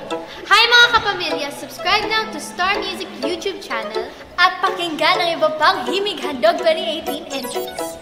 Hi mga kapamilya! Subscribe now to Star Music YouTube channel at pakinggan ang iba pang Himig Handog 2018 entries.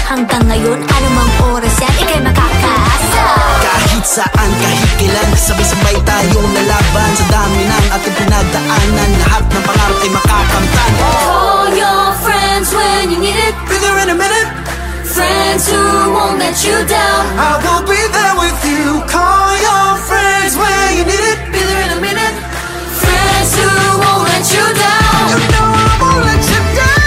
Hanggang ngayon, anumang oras yan, ika'y makakaasa. Kahit saan, kahit kailan, sabay-sabay tayong lalaban. Sa dami ng ating pinagdaanan, lahat ng pangarap ay makakamtan. Call your friends when you need it. Be there in a minute. Friends who won't let you down. I will be there with you. Call your friends when you need it. Be there in a minute. Friends who won't let you down. You know I won't let you down.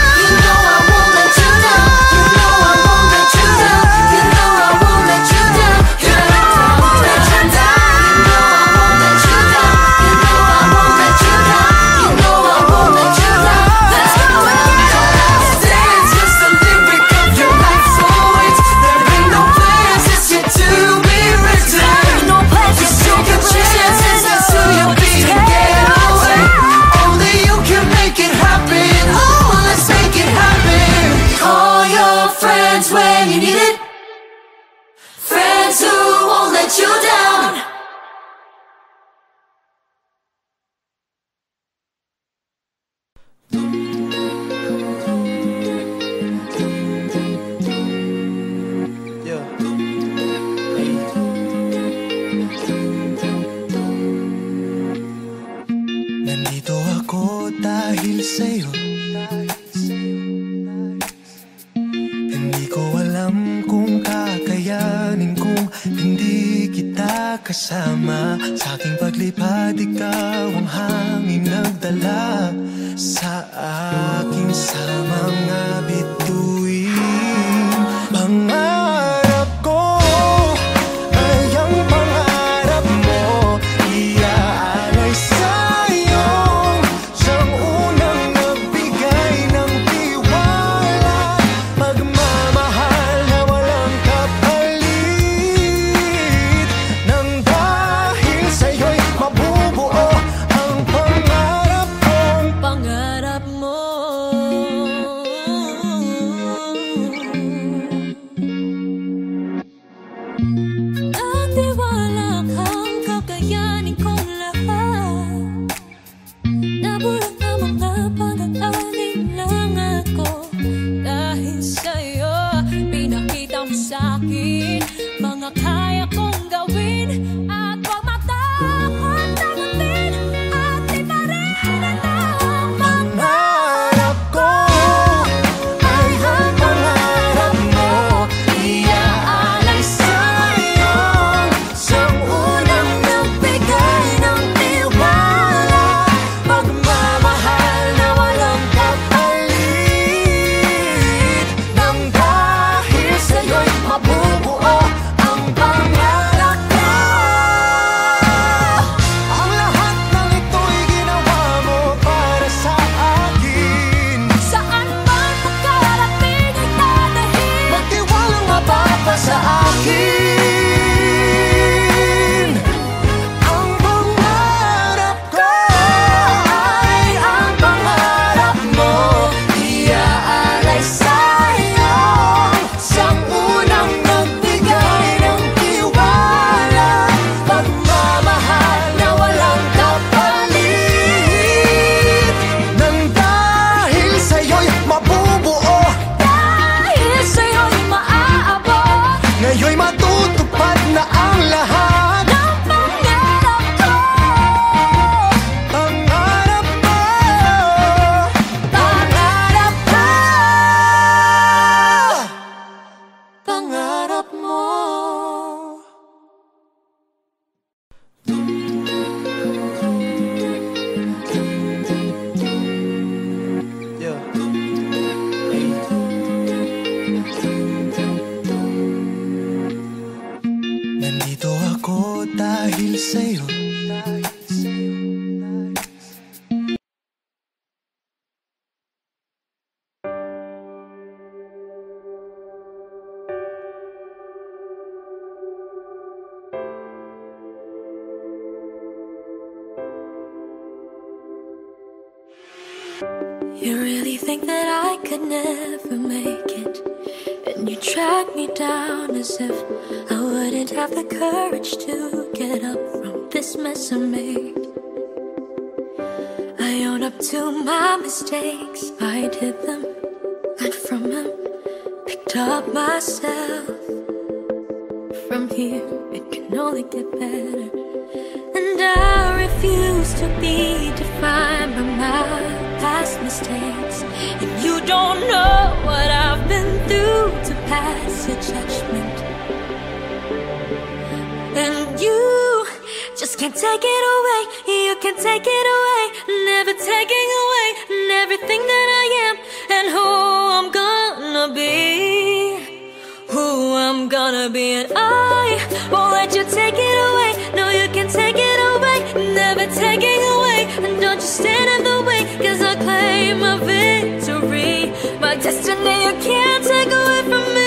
When you need it, friends who won't let you down. Yeah. Nandito ako dahil sa'yo. Kasama sa aking paglipad, ikaw ang hangin nagdala sa akin sa mga bituin. Pangarap ko ay ang pangarap mo, iaalay sa'yo siyang unang nagbigay ng tiwala, pagmamahal na walang kapalit. Dahil sa'yo'y mabubuo ang pangarap kong pangarap mo. matutupad na ang lahat ng pangarap ko. Pangarap mo, Pangarap ko. pangarap mo. Yeah. Nandito ako dahil sa'yo. You really think that I could never make it, and you track me down as if I wouldn't have the courage to get up from this mess I made. I own up to my mistakes, I did them, learned from them, picked up myself. From here it can only get better, and I refuse to be defined by my past mistakes. And you don't know what I've been through to pass your judgment. And you just can't take it away. You can't take it away. Never taking away everything that I am and who I'm gonna be. Who I'm gonna be, and I won't let you take it away. No, you can take it away, never taking away. And don't you stand in the way, cause I claim my victory. My destiny you can't take away from me.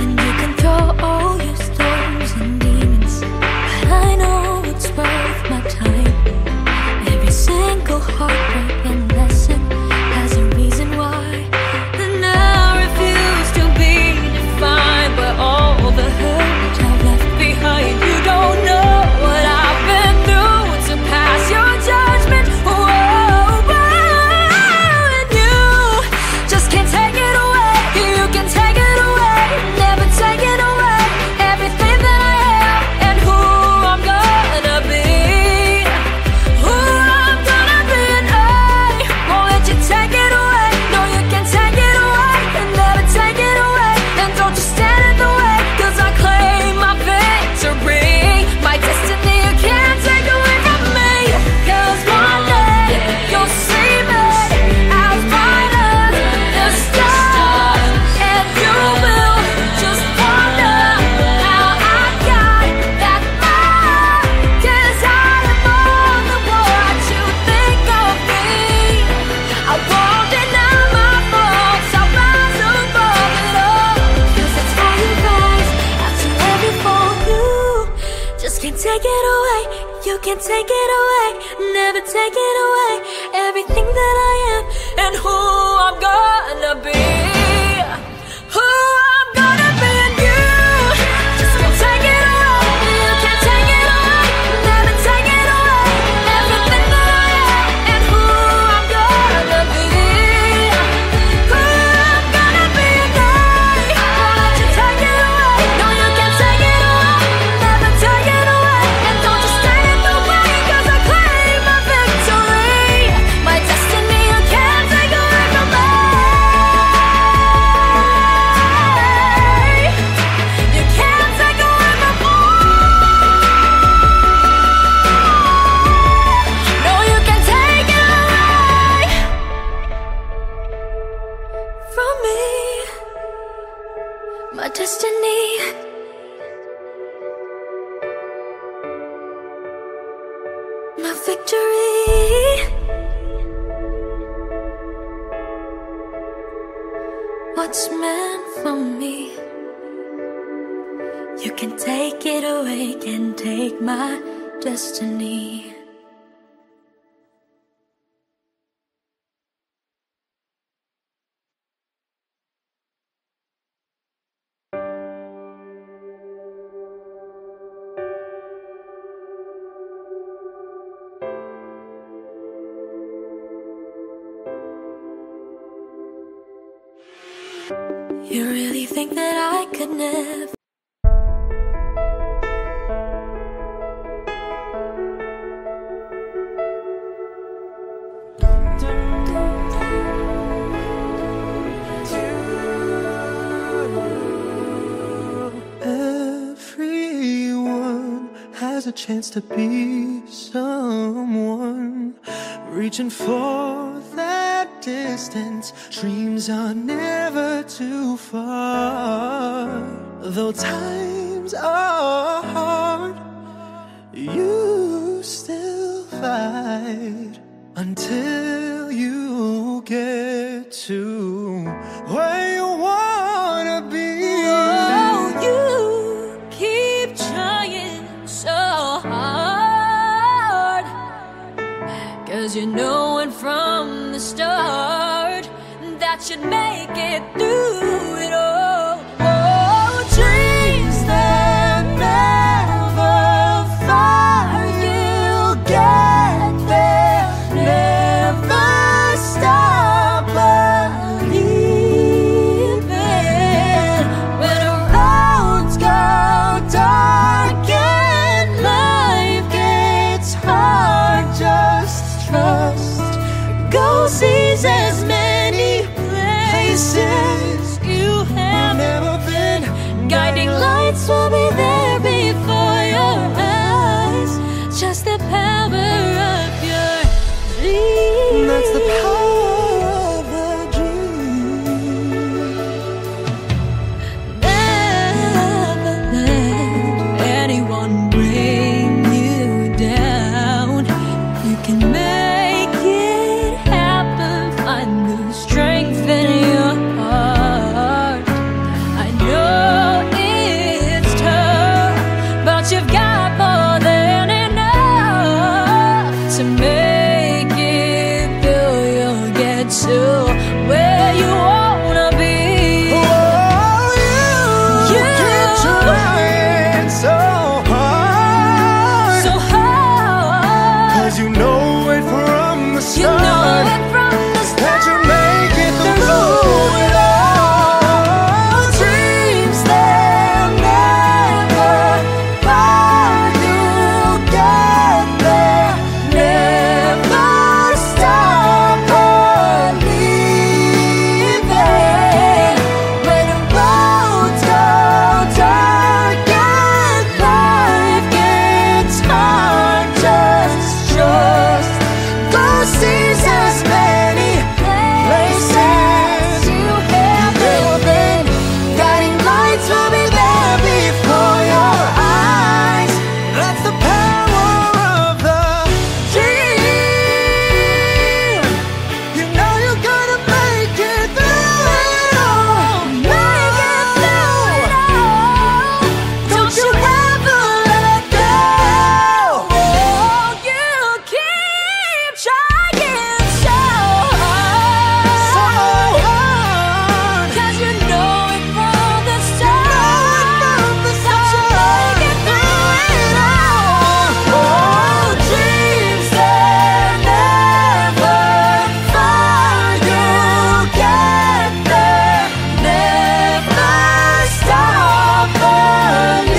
And you can throw all your storms and demons, but I know it's worth my time. Every single heartbreak and lesson has a reason why. And I refuse to be defined by all the hurt I've left behind. You don't know what I've been through to pass your judgment. Whoa, and you just can't take it away. You can take it away, never take it away. Everything that I am and who I'm gonna be. Who I'm gonna be, and I won't let you take it away. No, you can take it away and never take it away. And don't you stand in the way, cause I claim my victory. My destiny you can't take away from me. Cause one day you'll see me as bright as the stars, and you will just wonder how I got that far. Cause I am more than what you think of me. I won't deny my faults, I'll rise above it all. Cause it's for you guys, after every fall you just can't take it away. You can't take it away, never take it away. Everything that I am and who I'm gonna be. Who I'm gonna be, and you just can't take it away. You can't take it away, never take it away. Everything that I am and who I'm gonna be. Who I'm gonna be, and I won't let you take it away. No, you can't take it away, never take it away. And don't you stand in the way, cause I claim my victory. My destiny you can't take away from me. You can't take away my no, you can take it away from me. My destiny, my victory. What's meant for me, you can take it away, can take my destiny. think that I could never. Everyone has a chance to be someone, reaching for that distance. Dreams are never too far. Though times are hard, you still fight until you get to where you wanna be. Oh, you keep trying so hard, 'cause you know it from the start that you'd make it through it all. Oh, dreams that never far, you'll get there. Never stop believing. When the roads go dark and life gets hard, just trust. Go seize as many places you have Never been guiding lights will be there before your eyes. Just the power of your dreams. That's the power of a dream. Never let anyone bring you down. You can make it happen. Find the strength in your heart. I know it's tough, but you've got more than enough to make it through. You'll get to where you wanna be. Oh, you keep trying so hard, So hard, 'cause you know it from the you know start it from the that you start. make it through it all. Dreams that never far, you'll get there. Never stop believing. When the roads go dark and life gets hard, just trust. Go seize as many places you haven't been. Guiding lights will be there before your eyes. That's the power of the Dream, You know you're gonna make it through it all. make it through it all. Don't you ever let go. Oh, you keep trying so hard. 'Cause you know it from the start that you make it through it all. Oh, dreams that never far, you'll get there. Never stop believing.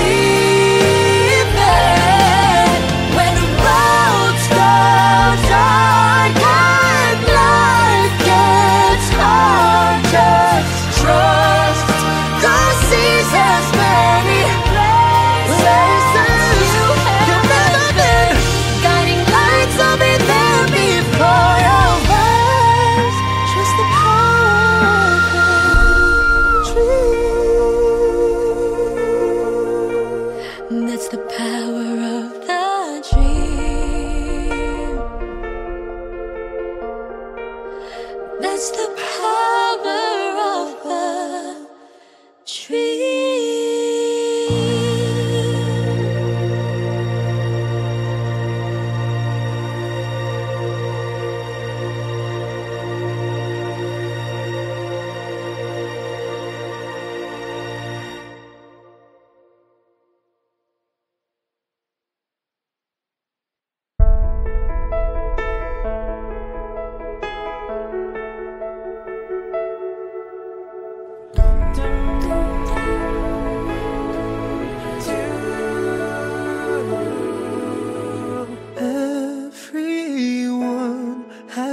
When the roads go dark and life gets hard, just trust. Go seize as many places you haven't been. Guiding lights will be there before your eyes. Just the power of a dream. That's the power of the dream. That's the power of the dream.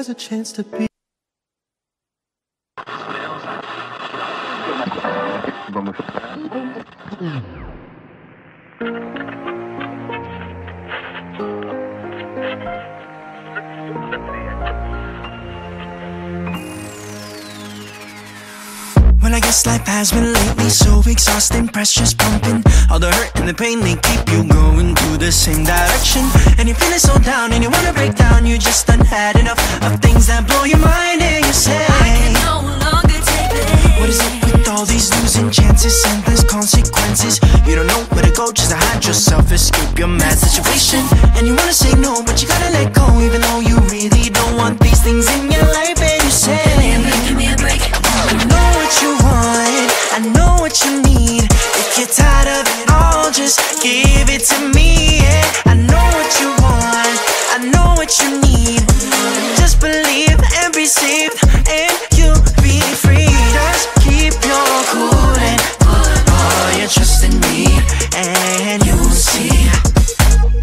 has a chance to be. Well, I guess life has been lately so exhausting, pressure's pumping. All the hurt and the pain, they keep you going to the same direction. And you're feeling so down and you wanna break down. You just done had enough of things that blow your mind. And you say, I can no longer take it. what is it with all these losing chances, endless consequences? You don't know where to go, just to hide yourself, escape your mad situation. And you wanna say no, but you gotta let go, even though you really don't want these things in your life. And you say, Give me a break. I know what you want, I know what you need. If you're tired of it all, just give it to me, yeah. I know what you want, I know what you need. Just believe and be saved, and you'll be free. Just keep your cool and put all your trust in me, and you'll see.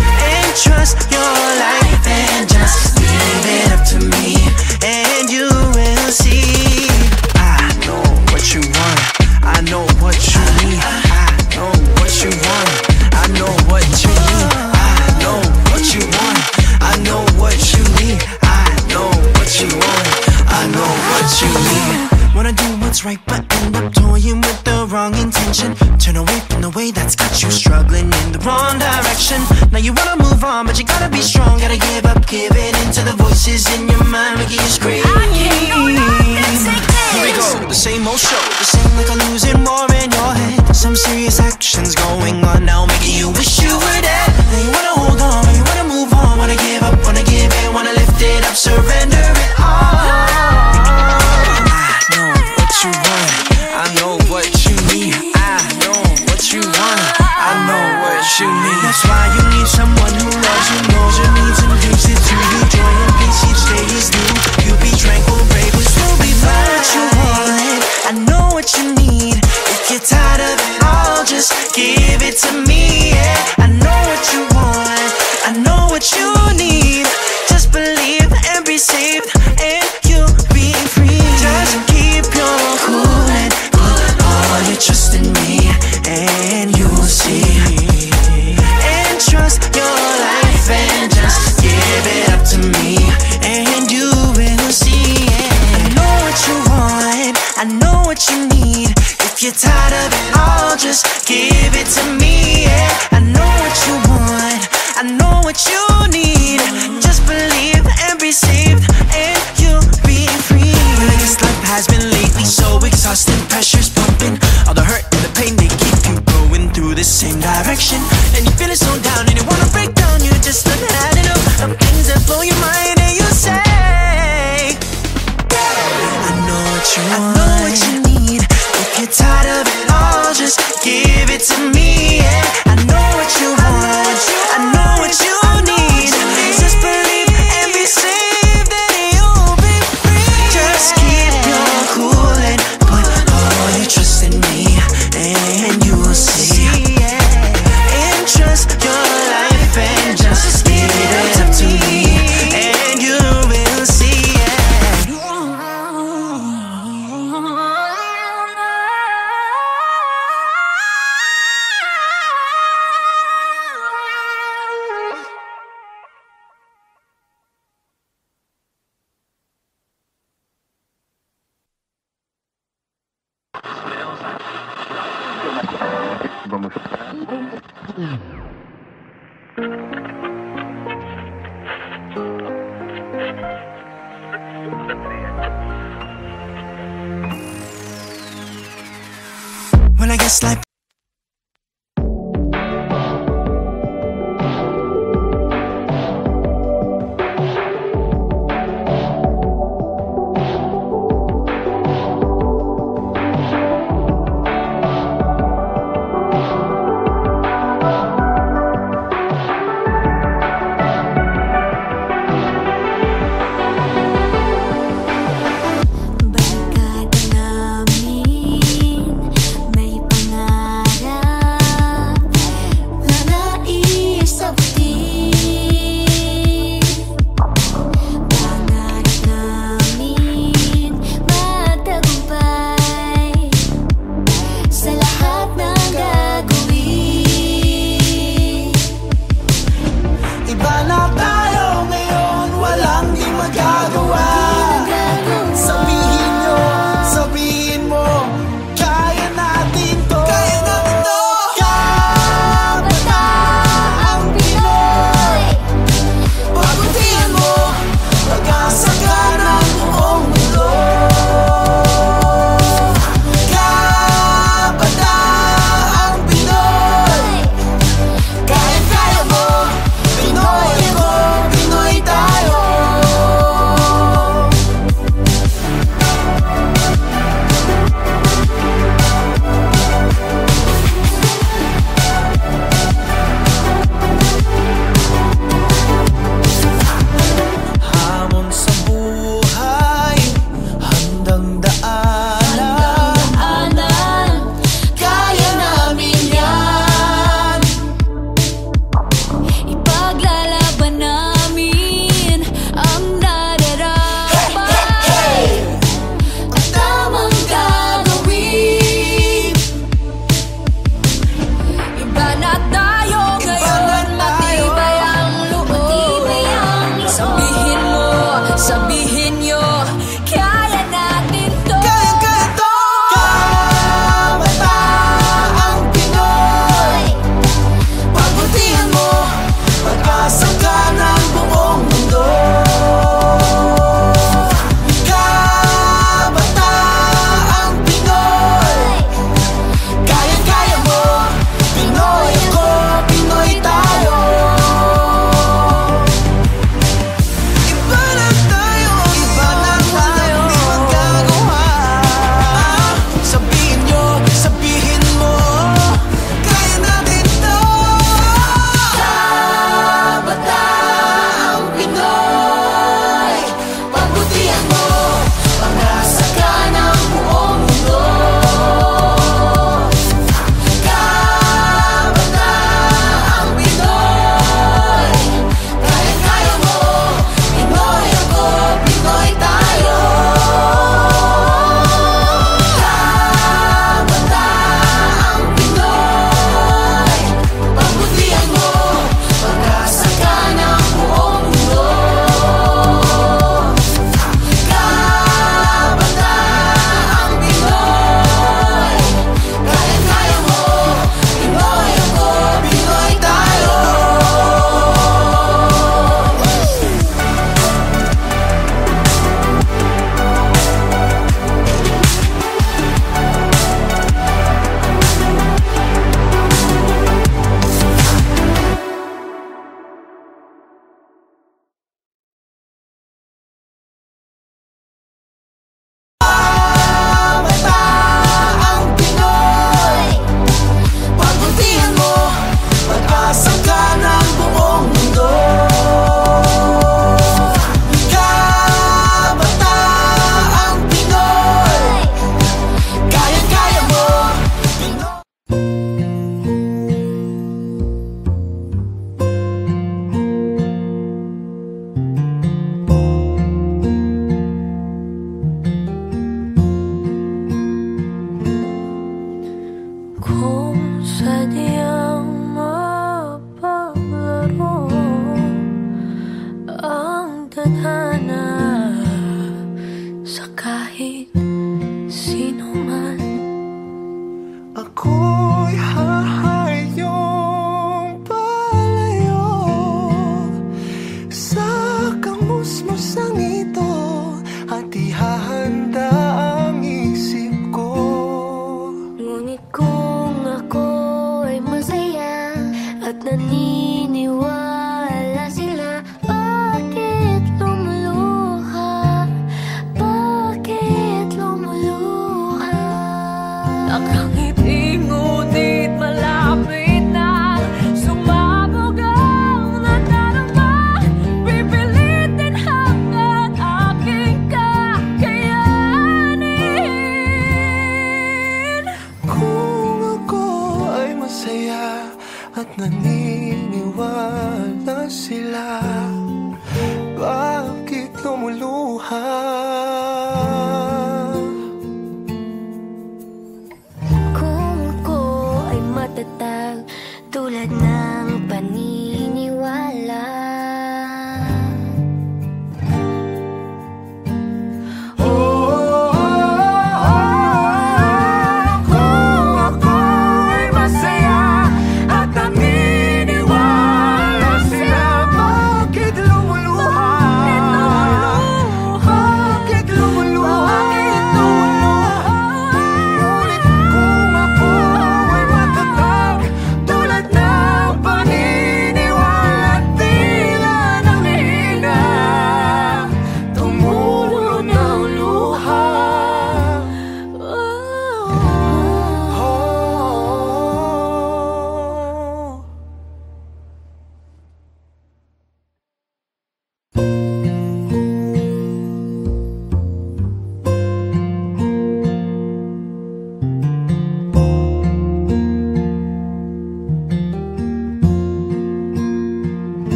And trust your life and just leave it up to me, and you will see. I know what you want, I know what you need. I know what you want, I know what you need. I know what you want, I know what you need. I know what you want, I know what you need. Wanna do what's right but end up toying with the wrong intention. Turn away from the way that's got you struggling in the wrong direction. Now you wanna move on but you gotta be strong. Gotta give up, give it into the voices in your mind making you scream. I can no longer take this. Here we go, the same old show, the same like a losing war in your head. Some serious actions going on now, making you wish you were dead. Now you wanna hold on, you wanna move on, wanna give up, wanna give in, wanna lift it up, surrender it all. I know what you want, I know what you need. I know what you want, I know what you need. That's why you need someone who loves you, knows your needs and gives it to you. Joy and peace each day is new. You'll be tranquil, brave, but still be fine. What you want, I know what you need. If you're tired of it all, just give it to me, yeah. I know what you want, I know what you need. Just believe and be saved, and you'll be free. Just keep your cool and put all your trust in me, and you'll see. And trust your life and just give it up to me, and you will see. I know what you want, I know what you need. If you're tired of it all, just give it to me, yeah. I know what you want, I know what you need. Just believe and be saved, and you'll be free. Well, I guess life has been lately so exhausting, pressure's pumping. All the hurt and the pain, they keep you going through the same direction. And you're feeling so down and you wanna break down. You just done had enough of things that blow your mind, and you say, I know what you want, I know what you need. If you're tired of it all, just give it to me, yeah. I know what you want, I know what you need. Just believe and be saved, and you'll be free. Just keep your cool and put all your trust in me, and you will see. And trust your life and just give it up to me, and you will see. Well, I guess life. Balikan namin, may pangarap.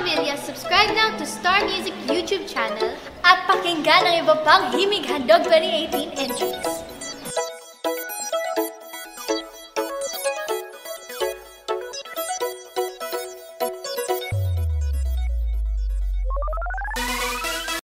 kapamilya, subscribe now to Star Music YouTube channel at pakinggan ang iba pang Himig Handog 2018 entries.